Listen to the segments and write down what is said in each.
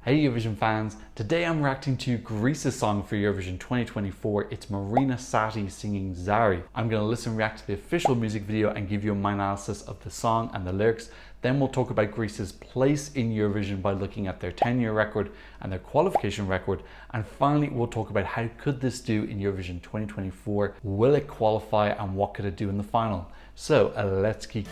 Hey Eurovision fans, today I'm reacting to Greece's song for Eurovision 2024. It's Marina Satti singing Zari. I'm going to listen and react to the official music video and give you my analysis of the song and the lyrics. Then we'll talk about Greece's place in Eurovision by looking at their 10-year record and their qualification record. And finally, we'll talk about how could this do in Eurovision 2024? Will it qualify and what could it do in the final? So let's kiki.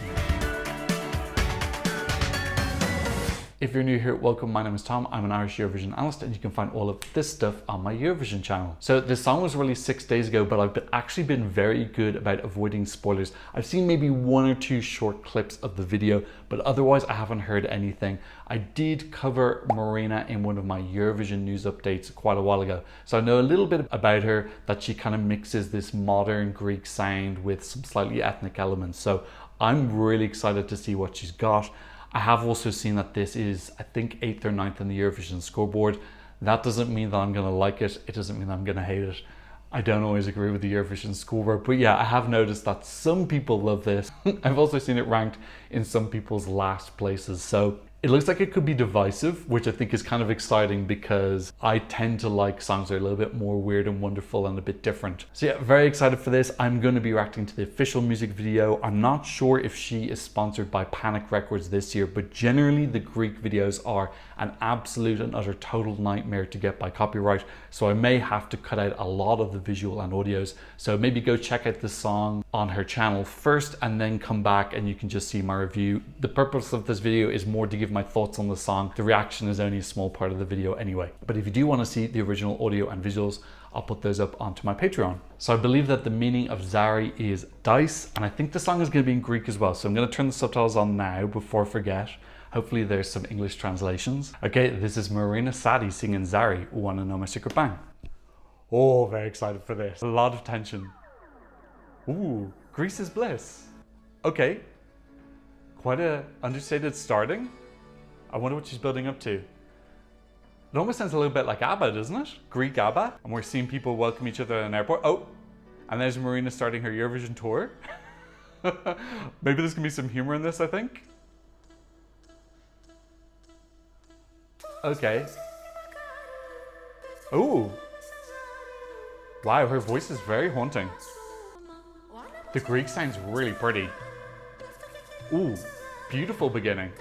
If you're new here, welcome. My name is Tom. I'm an Irish Eurovision analyst and you can find all of this stuff on my Eurovision channel. So this song was released 6 days ago, but I've actually been very good about avoiding spoilers. I've seen maybe 1 or 2 short clips of the video, but otherwise I haven't heard anything. I did cover Marina in one of my Eurovision news updates quite a while ago. So I know a little bit about her, that she kind of mixes this modern Greek sound with some slightly ethnic elements. So I'm really excited to see what she's got. I have also seen that this is, I think, 8th or 9th in the Eurovision scoreboard. That doesn't mean that I'm going to like it. It doesn't mean that I'm going to hate it. I don't always agree with the Eurovision scoreboard, but yeah, I have noticed that some people love this. I've also seen it ranked in some people's last places. So it looks like it could be divisive, which I think is kind of exciting because I tend to like songs that are a little bit more weird and wonderful and a bit different. So yeah, very excited for this. I'm going to be reacting to the official music video. I'm not sure if she is sponsored by Panic Records this year, but generally the Greek videos are an absolute and utter total nightmare to get by copyright. So I may have to cut out a lot of the visual and audios. So maybe go check out the song on her channel first and then come back and you can just see my review. The purpose of this video is more to give my thoughts on the song. The reaction is only a small part of the video anyway. But if you do want to see the original audio and visuals, I'll put those up onto my Patreon. So I believe that the meaning of Zari is dice, and I think the song is going to be in Greek as well. So I'm going to turn the subtitles on now before I forget. Hopefully there's some English translations. Okay, this is Marina Satti singing Zari. Wanna know my secret bang? Oh, very excited for this. A lot of tension. Ooh, Greece is bliss. Okay, quite a understated starting. I wonder what she's building up to. It almost sounds a little bit like ABBA, doesn't it? Greek ABBA. And we're seeing people welcome each other at an airport. Oh, and there's Marina starting her Eurovision tour. Maybe there's gonna be some humor in this, I think. Okay. Oh. Wow, her voice is very haunting. The Greek sounds really pretty. Ooh, beautiful beginning.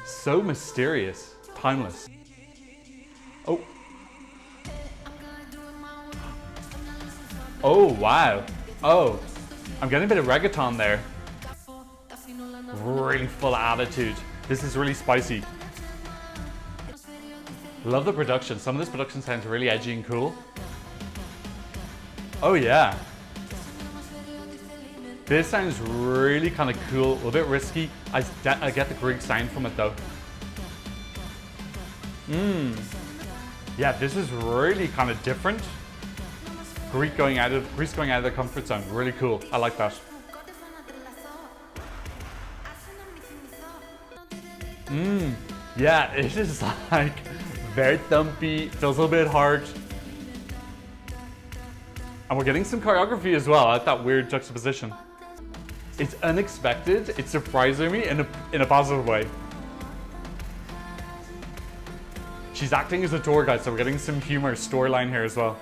So mysterious, timeless. Oh. Oh, wow. Oh, I'm getting a bit of reggaeton there. Really full attitude. This is really spicy. Love the production. Some of this production sounds really edgy and cool. Oh yeah. This sounds really kind of cool, a little bit risky. I get the Greek sound from it though. Yeah, this is really kind of different. Greece going out of their comfort zone. Really cool. I like that. Yeah, it is like very thumpy, feels a little bit hard. And we're getting some choreography as well. I like that weird juxtaposition. It's unexpected. It's surprising me in a positive way. She's acting as a tour guide, so we're getting some humor storyline here as well.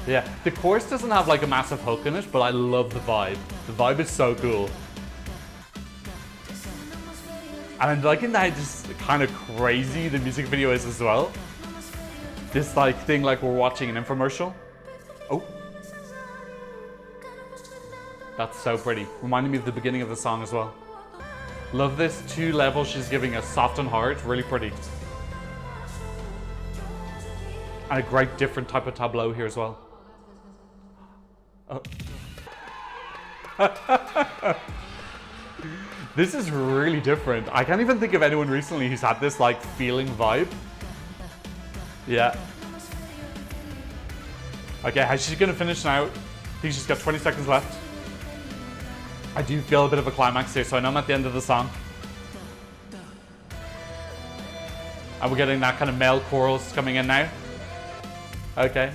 Yeah, the chorus doesn't have like a massive hook in it, but I love the vibe. The vibe is so cool. And I'm liking that just kind of crazy the music video is as well. This like thing like we're watching an infomercial. Oh. That's so pretty. Reminding me of the beginning of the song as well. Love this 2 levels she's giving us, soft and hard, really pretty. And a great different type of tableau here as well. Oh. This is really different. I can't even think of anyone recently who's had this like feeling vibe. Yeah. Okay, how's she gonna finish now? I think she's got 20 seconds left. I do feel a bit of a climax here, so I know I'm at the end of the song. And we're getting that kind of male chorals coming in now. Okay.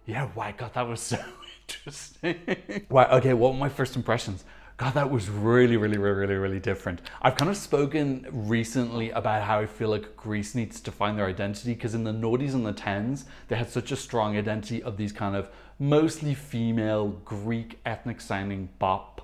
Yeah, wow, God, that was so interesting. Wow, okay, what were my first impressions? God, that was really different. I've kind of spoken recently about how I feel like Greece needs to find their identity, because in the noughties and the tens, they had such a strong identity of these kind of mostly female Greek ethnic sounding pop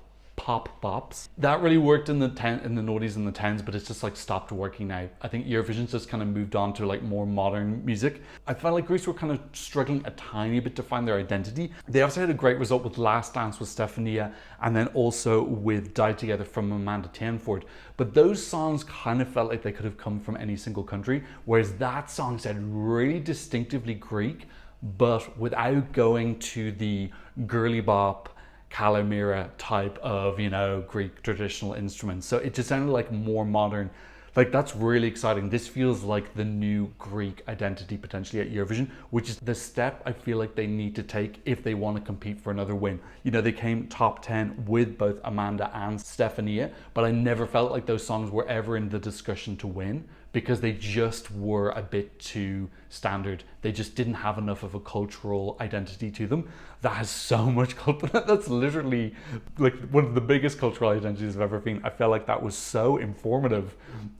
bops. That really worked in the noughties and the tens, but it's just like stopped working now. I think Eurovision's just kind of moved on to like more modern music. I felt like Greece were kind of struggling a tiny bit to find their identity. They also had a great result with Last Dance with Smthngnw, and then also with Die Together from Amanda Tienford. But those songs kind of felt like they could have come from any single country, whereas that song said really distinctively Greek, but without going to the girly bop Kalamira type of, you know, Greek traditional instruments. So it just sounded like more modern. Like, that's really exciting. This feels like the new Greek identity potentially at Eurovision, which is the step I feel like they need to take if they want to compete for another win. You know, they came top 10 with both Amanda and Smthngnw, but I never felt like those songs were ever in the discussion to win, because they just were a bit too standard. They just didn't have enough of a cultural identity to them. That has so much culture. That's literally like one of the biggest cultural identities I've ever seen. I felt like that was so informative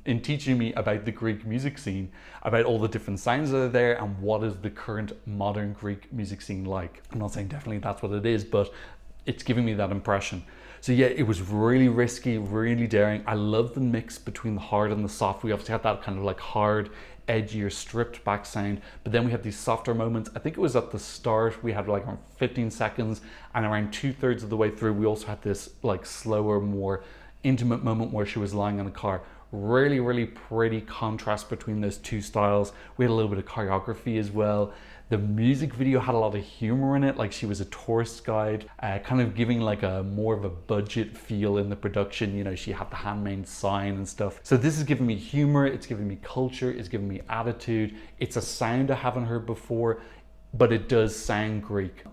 in teaching me about the Greek music scene, about all the different sounds that are there, and what is the current modern Greek music scene like. I'm not saying definitely that's what it is, but it's giving me that impression. So yeah, it was really risky, really daring. I love the mix between the hard and the soft. We obviously had that kind of like hard, edgier, stripped back sound, but then we had these softer moments. I think it was at the start, we had like around 15 seconds, and around 2/3 of the way through, we also had this like slower, more intimate moment where she was lying on a car. Really pretty contrast between those two styles. We had a little bit of choreography as well. The music video had a lot of humor in it, like she was a tourist guide, kind of giving like a more of a budget feel in the production. You know, she had the handmade sign and stuff. So this is giving me humor, it's giving me culture, it's giving me attitude. It's a sound I haven't heard before, but it does sound Greek.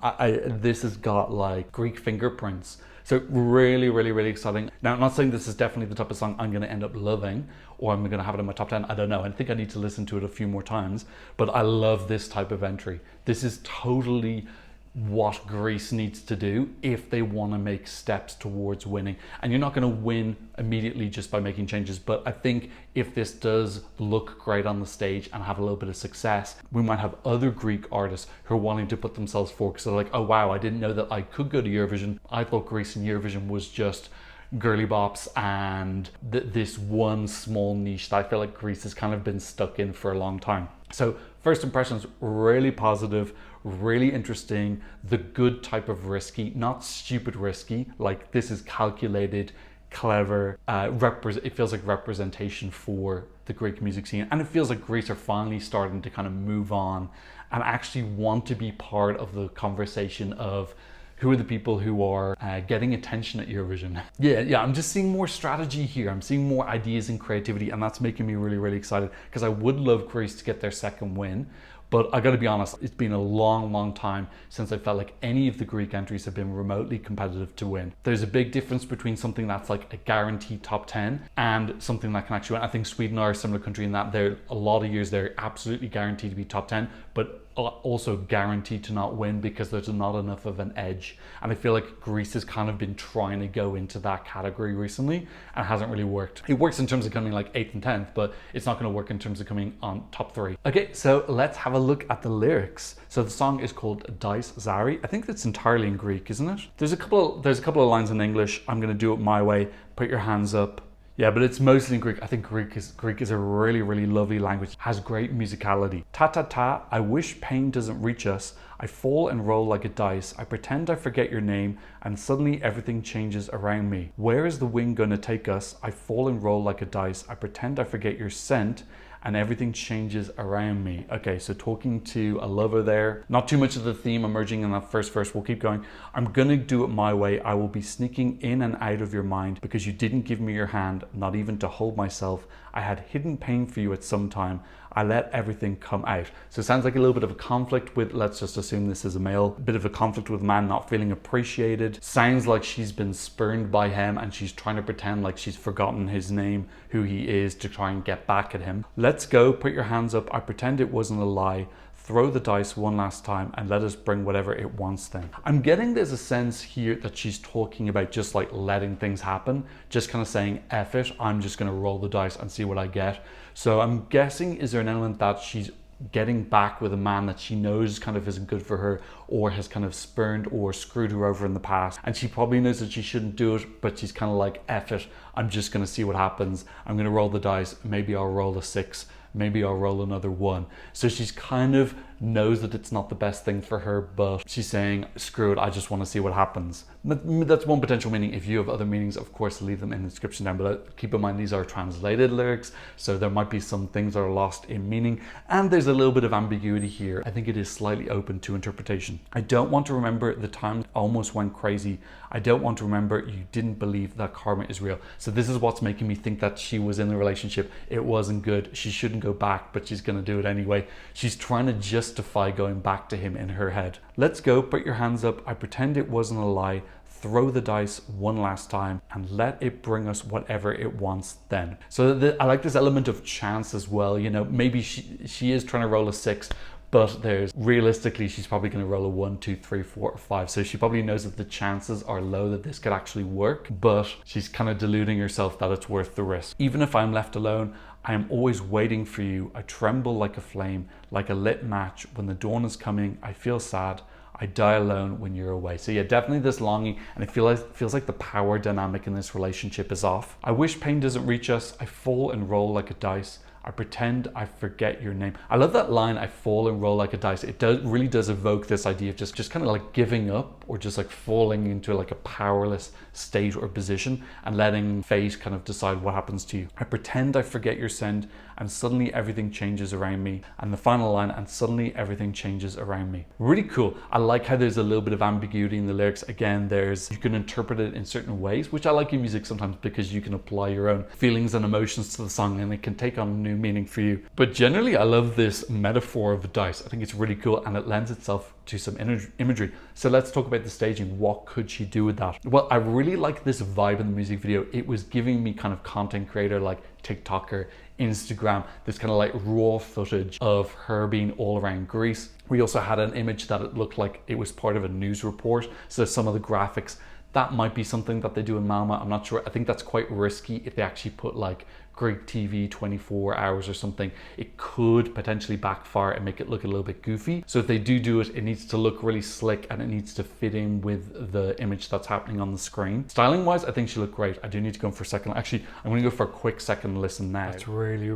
This has got like Greek fingerprints. So really exciting. Now, I'm not saying this is definitely the type of song I'm gonna end up loving, or I'm gonna have it in my top 10, I don't know. I think I need to listen to it a few more times, but I love this type of entry. This is totally what Greece needs to do if they want to make steps towards winning. And you're not going to win immediately just by making changes, but I think if this does look great on the stage and have a little bit of success, we might have other Greek artists who are wanting to put themselves forward, because they're like, oh wow, I didn't know that I could go to Eurovision. I thought Greece and Eurovision was just girly bops and this one small niche that I feel like Greece has kind of been stuck in for a long time. So first impressions, really positive, really interesting, the good type of risky, not stupid risky. Like, this is calculated, clever, it feels like representation for the Greek music scene, and it feels like Greece are finally starting to kind of move on and actually want to be part of the conversation of who are the people who are getting attention at Eurovision. Yeah, I'm just seeing more strategy here. I'm seeing more ideas and creativity, and that's making me really excited, because I would love Greece to get their second win. But I gotta be honest, it's been a long time since I felt like any of the Greek entries have been remotely competitive to win. There's a big difference between something that's like a guaranteed top 10 and something that can actually win. I think Sweden are a similar country in that they're a lot of years they're absolutely guaranteed to be top 10, but also guaranteed to not win because there's not enough of an edge. And I feel like Greece has kind of been trying to go into that category recently and hasn't really worked. It works in terms of coming like 8th and 10th, but it's not going to work in terms of coming on top 3. Okay, so let's have a look at the lyrics. So the song is called Dice Zari. I think that's entirely in Greek, isn't it? There's a couple of lines in English. I'm going to do it my way. Put your hands up. Yeah, but it's mostly in Greek. I think Greek is a really lovely language. Has great musicality. Ta ta ta, I wish pain doesn't reach us. I fall and roll like a dice. I pretend I forget your name, and suddenly everything changes around me. Where is the wind gonna take us? I fall and roll like a dice. I pretend I forget your scent, and everything changes around me. Okay, so talking to a lover there. Not too much of the theme emerging in that first verse. We'll keep going. I'm gonna do it my way. I will be sneaking in and out of your mind because you didn't give me your hand, not even to hold myself. I had hidden pain for you at some time. I let everything come out. So it sounds like a little bit of a conflict with, let's just assume this is a male, a bit of a conflict with a man not feeling appreciated. Sounds like she's been spurned by him and she's trying to pretend like she's forgotten his name, who he is, to try and get back at him. Let's go, put your hands up. I pretend it wasn't a lie. throw the dice one last time and let us bring whatever it wants then. I'm getting there's a sense here that she's talking about just like letting things happen, just kind of saying, F it, I'm just going to roll the dice and see what I get. So I'm guessing, is there an element that she's getting back with a man that she knows kind of isn't good for her, or has kind of spurned or screwed her over in the past, and she probably knows that she shouldn't do it, but she's kind of like, F it, I'm just going to see what happens. I'm going to roll the dice. Maybe I'll roll a 6. Maybe I'll roll another 1. So she's kind of knows that it's not the best thing for her, but she's saying, screw it, I just want to see what happens. That's one potential meaning. If you have other meanings, of course, leave them in the description down below. Keep in mind, these are translated lyrics, so there might be some things that are lost in meaning, and there's a little bit of ambiguity here. I think it is slightly open to interpretation. I don't want to remember the time I almost went crazy. I don't want to remember you didn't believe that karma is real. So this is what's making me think that she was in the relationship. It wasn't good. She shouldn't go back, but she's going to do it anyway. She's trying to justify going back to him in her head. Let's go. Put your hands up. I pretend it wasn't a lie. Throw the dice one last time and let it bring us whatever it wants then. So I like this element of chance as well. You know, maybe she is trying to roll a 6, but there's realistically she's probably going to roll a 1, 2, 3, 4, or 5. So she probably knows that the chances are low that this could actually work, but she's kind of deluding herself that it's worth the risk. Even if I'm left alone, I am always waiting for you. I tremble like a flame, like a lit match. When the dawn is coming, I feel sad. I die alone when you're away. So yeah, definitely this longing, and it feels like the power dynamic in this relationship is off. I wish pain doesn't reach us. I fall and roll like a dice. I pretend I forget your name. I love that line, I fall and roll like a dice. It really does evoke this idea of just kind of like giving up, or just like falling into like a powerless state or position and letting fate kind of decide what happens to you. I pretend I forget your scent, and suddenly everything changes around me. And the final line, and suddenly everything changes around me. Really cool. I like how there's a little bit of ambiguity in the lyrics. Again, you can interpret it in certain ways, which I like in music sometimes, because you can apply your own feelings and emotions to the song and it can take on new meaning for you. But generally, I love this metaphor of the dice. I think it's really cool, and it lends itself to some imagery. So let's talk about the staging. What could she do with that? Well, I really like this vibe in the music video. It was giving me kind of content creator, like TikToker, Instagram, this kind of like raw footage of her being all around Greece. We also had an image that it looked like it was part of a news report. So some of the graphics, that might be something that they do in Malmo. I'm not sure. I think that's quite risky if they actually put like Greek TV 24 hours or something. It could potentially backfire and make it look a little bit goofy. So if they do it, it needs to look really slick and it needs to fit in with the image that's happening on the screen. Styling wise, I think she looked great. I do need to go for a second. Actually, I'm going to go for a quick second listen now. It's really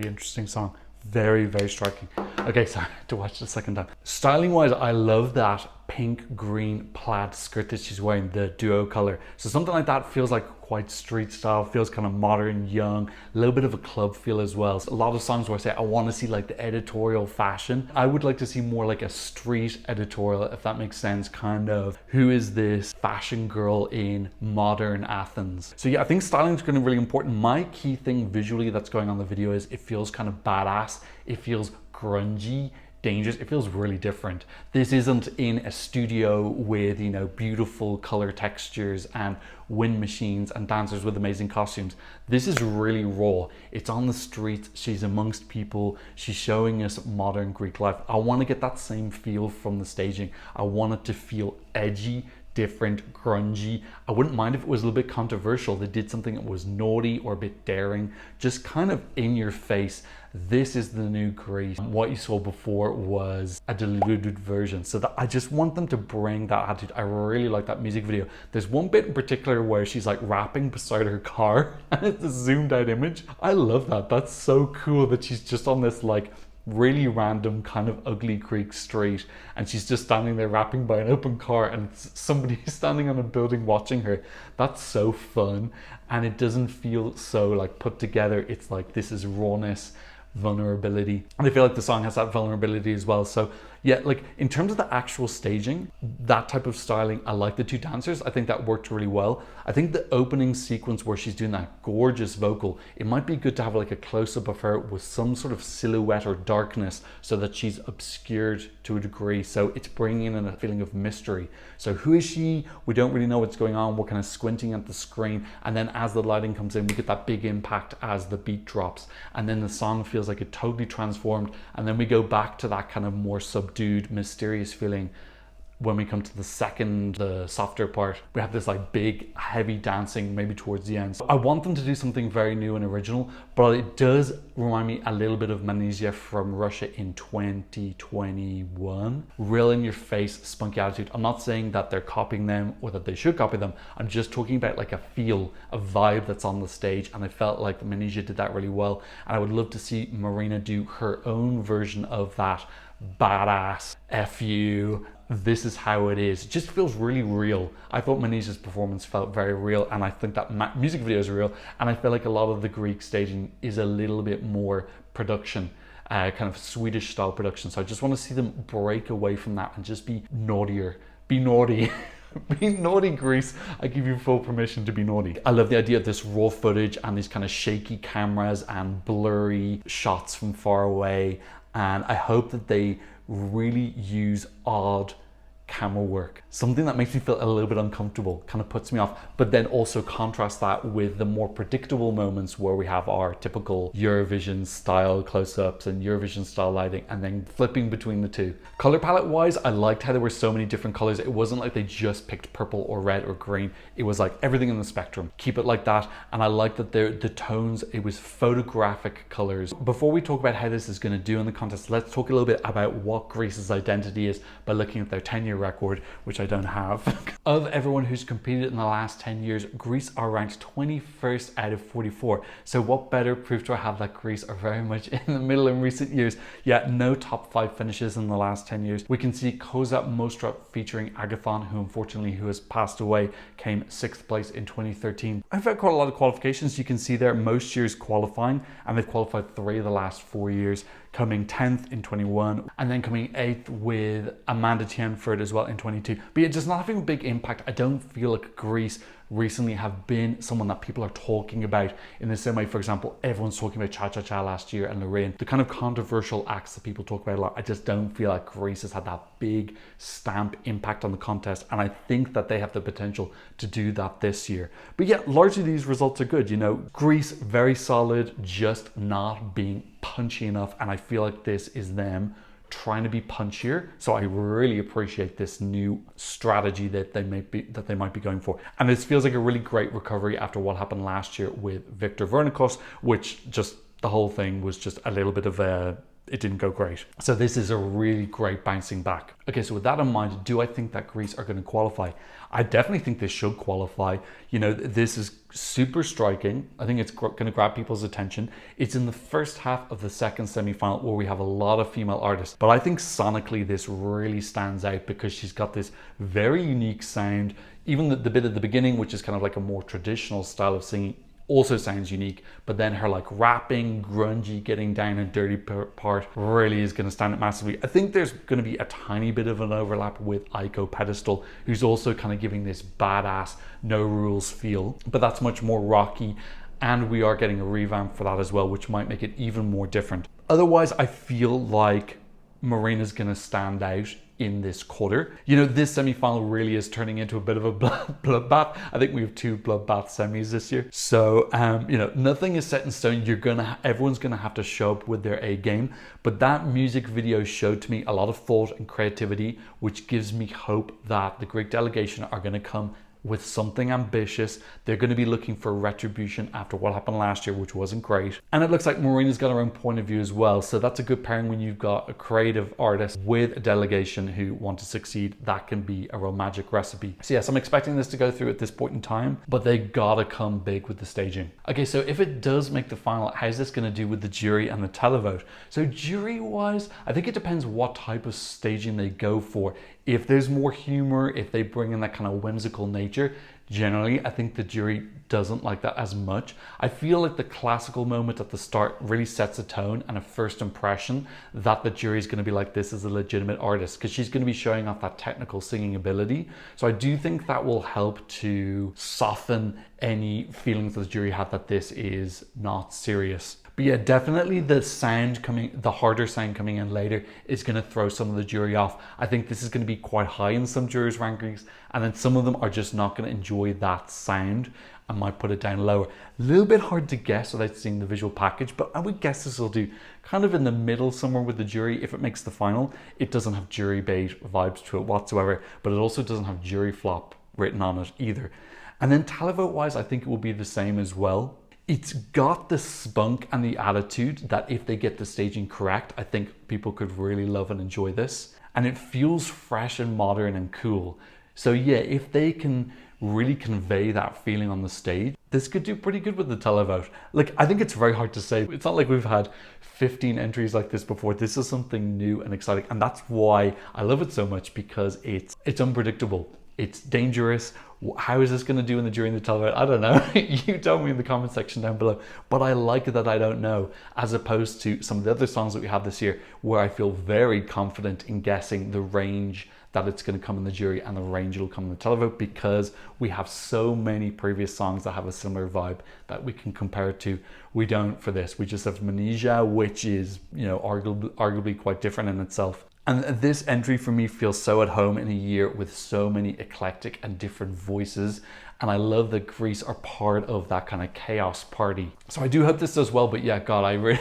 interesting song. Very, very striking. Okay, sorry to watch the second time. Styling wise, I love that pink green plaid skirt that she's wearing, the duo color. So something like that feels like quite street style, feels kind of modern, young, a little bit of a club feel as well. So a lot of songs where I say I want to see like the editorial fashion, I would like to see more like a street editorial, if that makes sense, kind of who is this fashion girl in modern Athens. So yeah, I think styling is going to be really important. My key thing visually that's going on the video is it feels kind of badass, it feels grungy, dangerous. It feels really different. This isn't in a studio with, you know, beautiful color textures and wind machines and dancers with amazing costumes. This is really raw. It's on the streets. She's amongst people. She's showing us modern Greek life. I want to get that same feel from the staging. I want it to feel edgy, different, grungy. I wouldn't mind if it was a little bit controversial. They did something that was naughty or a bit daring, just kind of in your face. This is the new Greece. What you saw before was a diluted version. So that I just want them to bring that attitude. I really like that music video. There's one bit in particular where she's like rapping beside her car and it's a zoomed out image. I love that. That's so cool that she's just on this like really random kind of ugly Greek street and she's just standing there rapping by an open car and somebody standing on a building watching her. That's so fun, and it doesn't feel so like put together. It's like this is rawness, vulnerability, and I feel like the song has that vulnerability as well. So Yeah, like in terms of the actual staging, that type of styling, I like the two dancers. I think that worked really well. I think the opening sequence where she's doing that gorgeous vocal, it might be good to have like a close-up of her with some sort of silhouette or darkness so that she's obscured to a degree. So it's bringing in a feeling of mystery. So who is she? We don't really know what's going on. We're kind of squinting at the screen. And then as the lighting comes in, we get that big impact as the beat drops. And then the song feels like it totally transformed. And then we go back to that kind of more subdued, mysterious feeling. When we come to the second, the softer part, we have this like big, heavy dancing maybe towards the end. So I want them to do something very new and original, but it does remind me a little bit of Manesia from Russia in 2021. Real in your face, spunky attitude. I'm not saying that they're copying them or that they should copy them. I'm just talking about like a feel, a vibe that's on the stage. And I felt like Manesia did that really well. And I would love to see Marina do her own version of that badass FU. This is how it is. It just feels really real. I thought Manesia's performance felt very real, and I think that music video is real, and I feel like a lot of the Greek staging is a little bit more production, kind of Swedish style production. So I just want to see them break away from that and just be naughtier. Be naughty. Be naughty, Greece. I give you full permission to be naughty. I love the idea of this raw footage and these kind of shaky cameras and blurry shots from far away. And I hope that they really use odd camera work, something that makes me feel a little bit uncomfortable, kind of puts me off, but then also contrast that with the more predictable moments where we have our typical Eurovision style close-ups and Eurovision style lighting, and then flipping between the two. Color palette wise, I liked how there were so many different colors. It wasn't like they just picked purple or red or green. It was like everything in the spectrum. Keep it like that. And I like that the tones, it was photographic colors. Before we talk about how this is going to do in the contest, let's talk a little bit about what Greece's identity is by looking at their 10-year record, which I don't have. Of everyone who's competed in the last 10 years, Greece are ranked 21st out of 44. So what better proof do I have that Greece are very much in the middle in recent years? Yet no top 5 finishes in the last 10 years. We can see Koza Mostra featuring Agathon, who unfortunately has passed away, came 6th place in 2013. I've had quite a lot of qualifications. You can see there most years qualifying, and they've qualified 3 of the last 4 years, coming 10th in 21 and then coming 8th with Amanda Tienford as well in 22. But yeah, just not having a big impact. I don't feel like Greece recently have been someone that people are talking about in the same way. For example, everyone's talking about Cha Cha Cha last year and Lorraine, the kind of controversial acts that people talk about a lot. I just don't feel like Greece has had that big stamp impact on the contest, and I think that they have the potential to do that this year. But yeah, largely these results are good. You know, Greece very solid, just not being punchy enough, and I feel like this is them trying to be punchier. So I really appreciate this new strategy that they might be going for. And this feels like a really great recovery after what happened last year with Victor Vernikos, which just the whole thing was just a little bit of it didn't go great. So this is a really great bouncing back. Okay, so with that in mind, do I think that Greece are going to qualify? I definitely think they should qualify. You know, this is super striking. I think it's going to grab people's attention. It's in the first half of the second semi-final where we have a lot of female artists. But I think sonically this really stands out because she's got this very unique sound. Even the bit at the beginning, which is kind of like a more traditional style of singing, also sounds unique, but then her like rapping, grungy, getting down and dirty part really is going to stand out massively. I think there's going to be a tiny bit of an overlap with Aiko Pedestal, who's also kind of giving this badass, no rules feel, but that's much more rocky, and we are getting a revamp for that as well, which might make it even more different. Otherwise, I feel like Marina's going to stand out in this quarter. You know, this semi-final really is turning into a bit of a bloodbath. I think we have 2 bloodbath semis this year. So, you know, nothing is set in stone. Everyone's gonna have to show up with their A game. But that music video showed to me a lot of thought and creativity, which gives me hope that the Greek delegation are gonna come with something ambitious. They're going to be looking for retribution after what happened last year, which wasn't great. And it looks like Marina's got her own point of view as well. So that's a good pairing when you've got a creative artist with a delegation who want to succeed. That can be a real magic recipe. So yes, I'm expecting this to go through at this point in time, but they gotta come big with the staging. Okay, so if it does make the final, how's this going to do with the jury and the televote? So jury wise, I think it depends what type of staging they go for. If there's more humor, if they bring in that kind of whimsical nature, generally. I think the jury doesn't like that as much. I feel like the classical moment at the start really sets a tone and a first impression that the jury is going to be like, this is a legitimate artist, because she's going to be showing off that technical singing ability. So I do think that will help to soften any feelings that the jury have that this is not serious. But yeah, definitely the harder sound coming in later is going to throw some of the jury off. I think this is going to be quite high in some jurors' rankings, and then some of them are just not going to enjoy that sound and might put it down lower. A little bit hard to guess without seeing the visual package, but I would guess this will do kind of in the middle somewhere with the jury. If it makes the final, it doesn't have jury bait vibes to it whatsoever, but it also doesn't have jury flop written on it either. And then televote wise, I think it will be the same as well. It's got the spunk and the attitude that if they get the staging correct, I think people could really love and enjoy this. And it feels fresh and modern and cool. So yeah, if they can really convey that feeling on the stage, this could do pretty good with the televote. Like, I think it's very hard to say. It's not like we've had 15 entries like this before. This is something new and exciting. And that's why I love it so much, because it's unpredictable. It's dangerous. How is this going to do in the jury and the televote? I don't know. You tell me in the comment section down below. But I like that I don't know, as opposed to some of the other songs that we have this year, where I feel very confident in guessing the range that it's going to come in the jury and the range it'll come in the televote, because we have so many previous songs that have a similar vibe that we can compare it to. We don't for this. We just have Amnesia, which is, you know, arguably quite different in itself. And this entry for me feels so at home in a year with so many eclectic and different voices. And I love that Greece are part of that kind of chaos party. So I do hope this does well, but yeah, God, I really,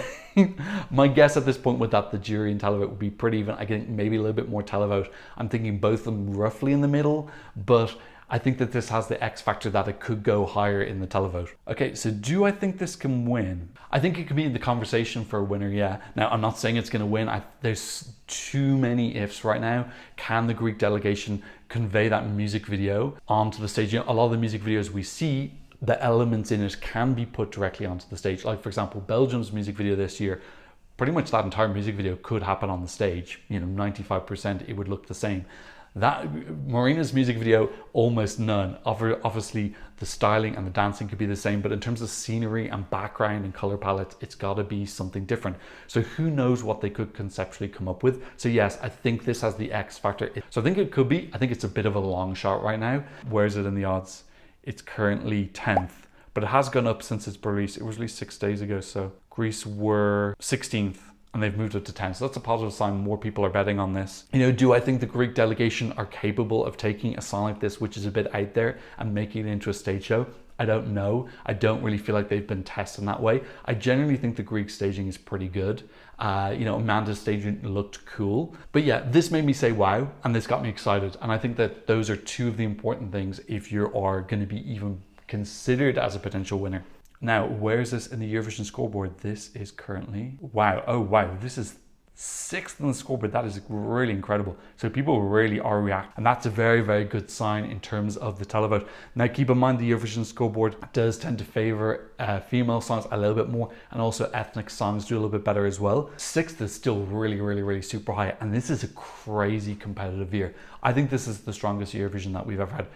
my guess at this point with that the jury and televote would be pretty even. I think maybe a little bit more televote. I'm thinking both of them roughly in the middle, but I think that this has the X factor that it could go higher in the televote. Okay, so do I think this can win? I think it could be in the conversation for a winner, yeah. Now, I'm not saying it's going to win. There's too many ifs right now. Can the Greek delegation convey that music video onto the stage? You know, a lot of the music videos we see, the elements in it can be put directly onto the stage. Like, for example, Belgium's music video this year, pretty much that entire music video could happen on the stage. You know, 95% it would look the same. That Marina's music video, almost none. Obviously, the styling and the dancing could be the same, but in terms of scenery and background and color palette, it's got to be something different. So who knows what they could conceptually come up with. So yes, I think this has the X factor. So I think it could be. I think it's a bit of a long shot right now. Where is it in the odds? It's currently 10th, but it has gone up since its release. It was released 6 days ago. So Greece were 16th. And they've moved up to 10. So that's a positive sign. More people are betting on this. You know, do I think the Greek delegation are capable of taking a song like this, which is a bit out there, and making it into a stage show? I don't know. I don't really feel like they've been tested in that way. I genuinely think the Greek staging is pretty good. You know, Amanda's staging looked cool. But yeah, this made me say wow, and this got me excited. And I think that those are two of the important things if you are going to be even considered as a potential winner. Now, where is this in the Eurovision scoreboard? This is currently, wow, oh wow, this is 6th in the scoreboard. That is really incredible. So people really are reacting, and that's a very, very good sign in terms of the televote. Now, keep in mind the Eurovision scoreboard does tend to favor female songs a little bit more, and also ethnic songs do a little bit better as well. 6th is still really, really, really super high, and this is a crazy competitive year. I think this is the strongest Eurovision that we've ever had,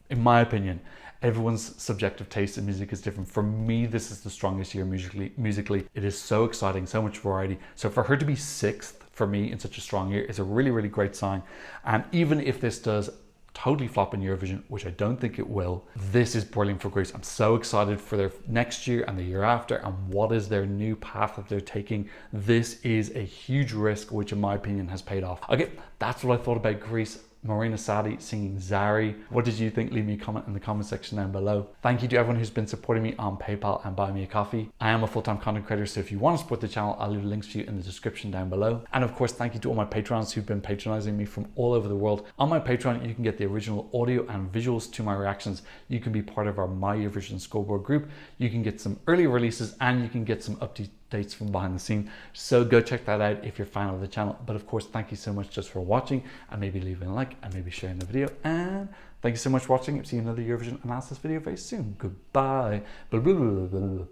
in my opinion. Everyone's subjective taste in music is different. For me, this is the strongest year musically. It is so exciting, so much variety. So for her to be 6th for me in such a strong year is a really, really great sign. And even if this does totally flop in Eurovision, which I don't think it will, this is brilliant for Greece. I'm so excited for their next year and the year after, and what is their new path that they're taking. This is a huge risk, which in my opinion has paid off. Okay, that's what I thought about Greece. Marina Satti singing Zari. What did you think? Leave me a comment in the comment section down below. Thank you to everyone who's been supporting me on PayPal and Buy Me a Coffee. I am a full-time content creator, so if you want to support the channel, I'll leave links for you in the description down below. And of course, thank you to all my patrons who've been patronizing me from all over the world. On my Patreon, you can get the original audio and visuals to my reactions. You can be part of our My Eurovision Scoreboard group. You can get some early releases, and you can get some updates from behind the scene. So go check that out if you're a fan of the channel. But of course, thank you so much just for watching, and maybe leaving a like and maybe sharing the video. And thank you so much for watching. See you in another Eurovision analysis video very soon. Goodbye. Blah, blah, blah, blah, blah.